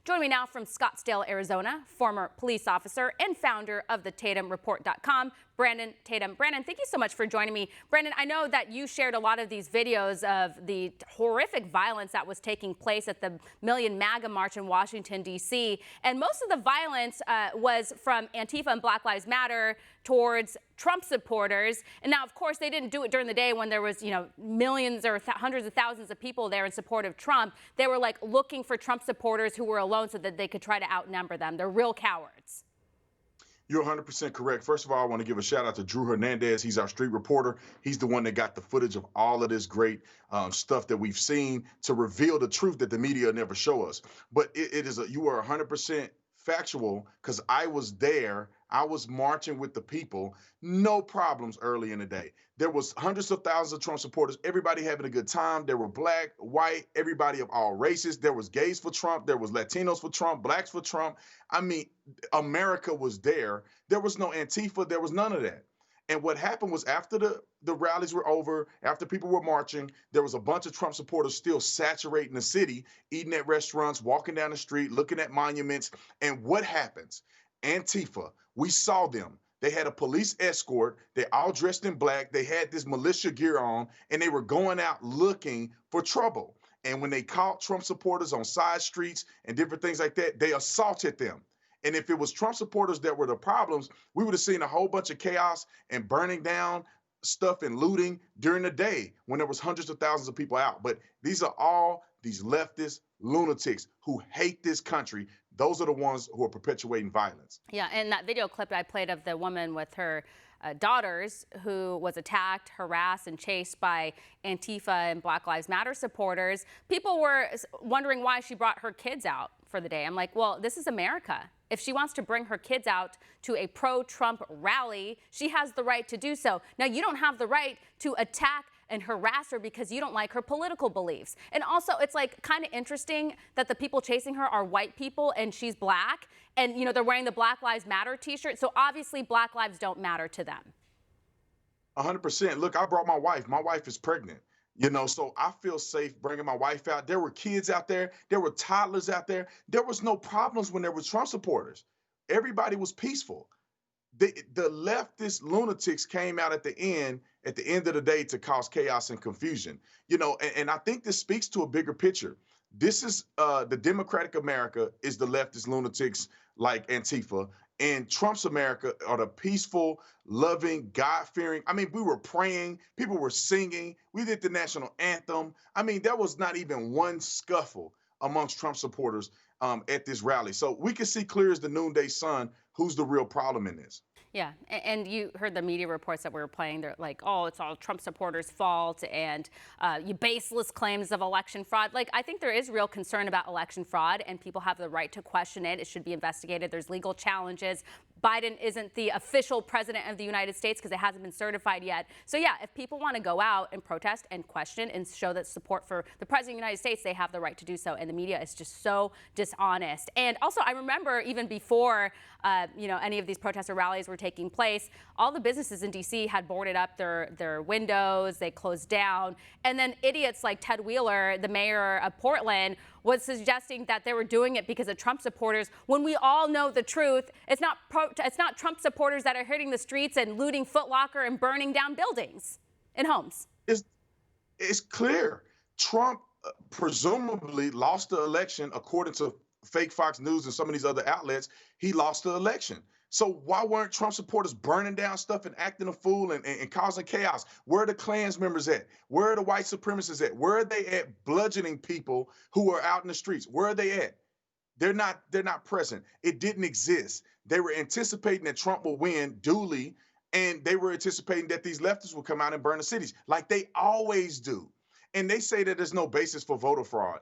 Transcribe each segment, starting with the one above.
Joining me now from Scottsdale, Arizona, former police officer and founder of the TatumReport.com, Brandon Tatum. Brandon, thank you so much for joining me. Brandon, I know that you shared a lot of these videos of the horrific violence that was taking place at the Million MAGA March in Washington, D.C. And most of the violence was from Antifa and Black Lives Matter towards Trump supporters. And now, of course, they didn't do it during the day when there was, millions or hundreds of thousands of people there in support of Trump. They were like looking for Trump supporters who were alone so that they could try to outnumber them. They're real cowards. You're 100% correct. First of all, I want to give a shout out to Drew Hernandez. He's our street reporter. He's the one that got the footage of all of this great stuff that we've seen to reveal the truth that the media never show us. But you are 100% factual, because I was there. I was marching with the people. No problems early in the day. There was hundreds of thousands of Trump supporters, everybody having a good time. There were black, white, everybody of all races. There was gays for Trump. There was Latinos for Trump, blacks for Trump. I mean, America was there. There was no Antifa. There was none of that. And what happened was, after the rallies were over, after people were marching, there was a bunch of Trump supporters still saturating the city, eating at restaurants, walking down the street, looking at monuments. And what happens? Antifa, we saw them. They had a police escort. They all dressed in black. They had this militia gear on, and they were going out looking for trouble. And when they caught Trump supporters on side streets and different things like that, they assaulted them. And if it was Trump supporters that were the problems, we would have seen a whole bunch of chaos and burning down stuff and looting during the day when there was hundreds of thousands of people out. But these are all these leftist lunatics who hate this country. Those are the ones who are perpetuating violence. Yeah, and that video clip I played of the woman with her daughters who was attacked, harassed, and chased by Antifa and Black Lives Matter supporters, people were wondering why she brought her kids out for the day. I'm like, well, this is America. If she wants to bring her kids out to a pro-Trump rally, she has the right to do so. Now, you don't have the right to attack and harass her because you don't like her political beliefs. And also, it's like kind of interesting that the people chasing her are white people and she's black, and they're wearing the Black Lives Matter t-shirt. So obviously Black lives don't matter to them. 100%. Look, I brought my wife. My wife is pregnant. So I feel safe bringing my wife out. There were kids out there. There were toddlers out there. There was no problems when there were Trump supporters. Everybody was peaceful. The leftist lunatics came out at the end of the day to cause chaos and confusion. And I think this speaks to a bigger picture. This is the Democratic America is the leftist lunatics like Antifa, and Trump's America are the peaceful, loving, God-fearing. I mean, we were praying, people were singing, we did the national anthem. I mean, there was not even one scuffle amongst Trump supporters at this rally. So we can see clear as the noonday sun who's the real problem in this. Yeah, and you heard the media reports that we were playing. They're like, oh, it's all Trump supporters' fault, and baseless claims of election fraud. Like, I think there is real concern about election fraud, and people have the right to question it. It should be investigated. There's legal challenges. Biden isn't the official president of the United States because it hasn't been certified yet. So, yeah, if people want to go out and protest and question and show that support for the president of the United States, they have the right to do so. And the media is just so dishonest. And also, I remember even before, any of these protests or rallies were taking place, all the businesses in D.C. had boarded up their windows, they closed down, and then idiots like Ted Wheeler, the mayor of Portland, was suggesting that they were doing it because of Trump supporters, when we all know the truth. It's not Trump supporters that are hitting the streets and looting Foot Locker and burning down buildings and homes. It's clear. Trump presumably lost the election, according to fake Fox News and some of these other outlets. He lost the election. So why weren't Trump supporters burning down stuff and acting a fool and causing chaos? Where are the Klans members at? Where are the white supremacists at? Where are they at bludgeoning people who are out in the streets? Where are they at? They're not present. It didn't exist. They were anticipating that Trump will win duly, and they were anticipating that these leftists will come out and burn the cities like they always do. And they say that there's no basis for voter fraud.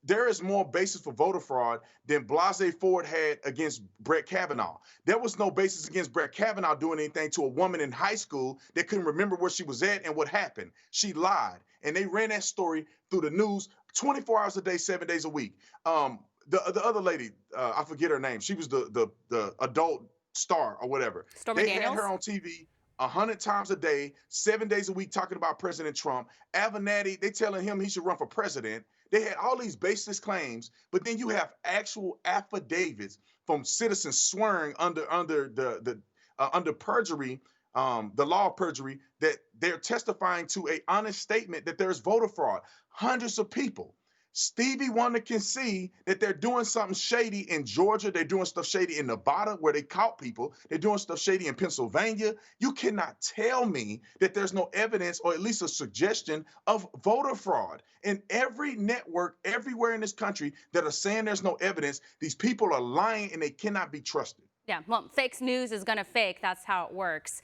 There is more basis for voter fraud than Blasey Ford had against Brett Kavanaugh. There was no basis against Brett Kavanaugh doing anything to a woman in high school that couldn't remember where she was at and what happened. She lied. And they ran that story through the news 24 hours a day, 7 days a week. The other lady, I forget her name. She was the adult star or whatever. Stormy Daniels? Had her on TV 100 times a day, 7 days a week, talking about President Trump. Avenatti, they telling him he should run for president. They had all these baseless claims, but then you have actual affidavits from citizens swearing under under perjury, the law of perjury, that they're testifying to a honest statement that there's voter fraud. Hundreds of people. Stevie Wonder can see that they're doing something shady in Georgia. They're doing stuff shady in Nevada where they caught people. They're doing stuff shady in Pennsylvania. You cannot tell me that there's no evidence or at least a suggestion of voter fraud. In every network, everywhere in this country that are saying there's no evidence, these people are lying and they cannot be trusted. Yeah, well, fake news is going to fake. That's how it works.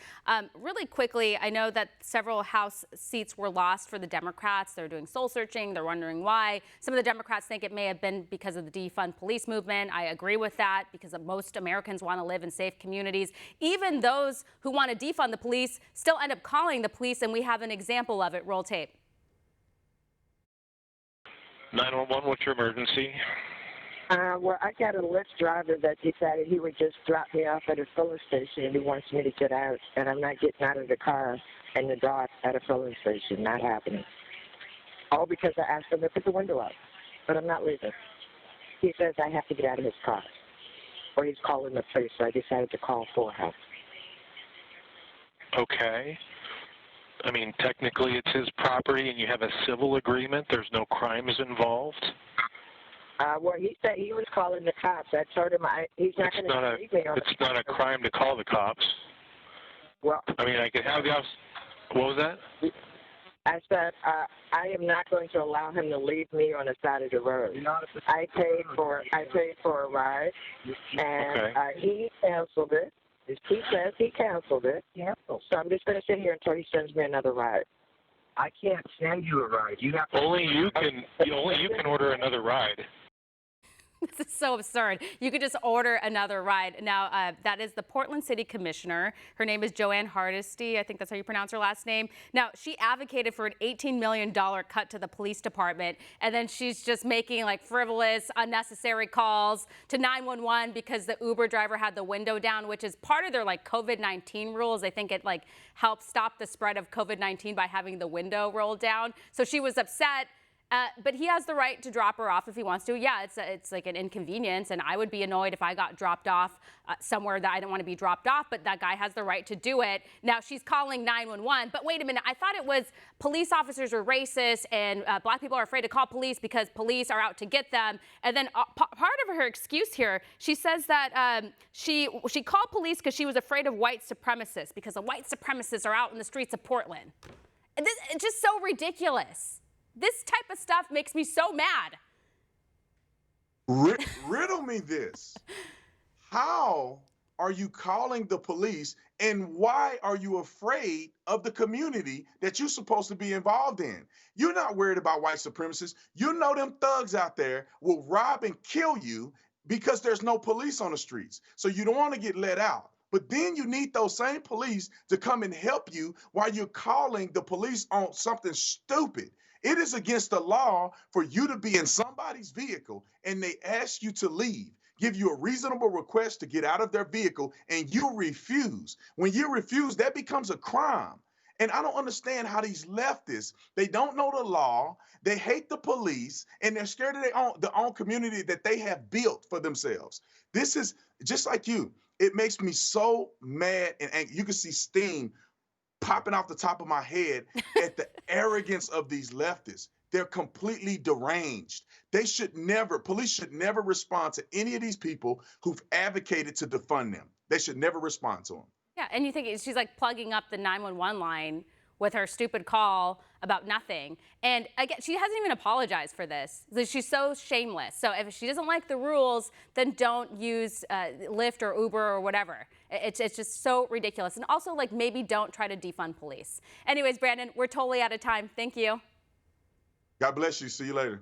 Really quickly, I know that several House seats were lost for the Democrats. They're doing soul searching. They're wondering why. Some of the Democrats think it may have been because of the defund police movement. I agree with that because most Americans want to live in safe communities. Even those who want to defund the police still end up calling the police, and we have an example of it. Roll tape. 911, what's your emergency? Well, I got a Lyft driver that decided he would just drop me off at a filling station, and he wants me to get out, and I'm not getting out of the car in the dark at a filling station. Not happening. All because I asked him to put the window up, but I'm not leaving. He says I have to get out of his car, or he's calling the police, so I decided to call for him. Okay. I mean, technically it's his property and you have a civil agreement. There's no crimes involved. Well, he said he was calling the cops. I told him he's not going to leave me on It's not a crime to call the cops. Well, I mean, I could have the officer. What was that? I said I am not going to allow him to leave me on the side of the road. I paid for a ride, and Okay. He canceled it. He says he canceled it. So I'm just going to sit here until he sends me another ride. I can't send you a ride. You have to. Only you can order another ride. This is so absurd. You could just order another ride. Now, that is the Portland City Commissioner. Her name is Joanne Hardesty. I think that's how you pronounce her last name. Now, she advocated for an $18 million cut to the police department, and then she's just making like frivolous, unnecessary calls to 911 because the Uber driver had the window down, which is part of their like COVID-19 rules. I think it like helps stop the spread of COVID-19 by having the window rolled down. So she was upset. But he has the right to drop her off if he wants to. Yeah, it's like an inconvenience, and I would be annoyed if I got dropped off somewhere that I didn't want to be dropped off, but that guy has the right to do it. Now, she's calling 911, but wait a minute. I thought it was police officers are racist and black people are afraid to call police because police are out to get them. And then part of her excuse here, she says that she called police because she was afraid of white supremacists because the white supremacists are out in the streets of Portland. And it's just so ridiculous. This type of stuff makes me so mad. Riddle me this. How are you calling the police, and why are you afraid of the community that you're supposed to be involved in? You're not worried about white supremacists. You know them thugs out there will rob and kill you because there's no police on the streets. So you don't want to get let out. But then you need those same police to come and help you while you're calling the police on something stupid. It is against the law for you to be in somebody's vehicle and they ask you to leave, give you a reasonable request to get out of their vehicle, and you refuse. When you refuse, that becomes a crime. And I don't understand how these leftists, they don't know the law, they hate the police, and they're scared of their own community that they have built for themselves. This is just like you. It makes me so mad and angry. You can see steam popping off the top of my head at the arrogance of these leftists. They're completely deranged. Police should never respond to any of these people who've advocated to defund them. They should never respond to them. Yeah, and you think she's like plugging up the 911 line with her stupid call about nothing. And again, she hasn't even apologized for this. She's so shameless. So if she doesn't like the rules, then don't use Lyft or Uber or whatever. It's just so ridiculous. And also, like, maybe don't try to defund police. Anyways, Brandon, we're totally out of time. Thank you. God bless you. See you later.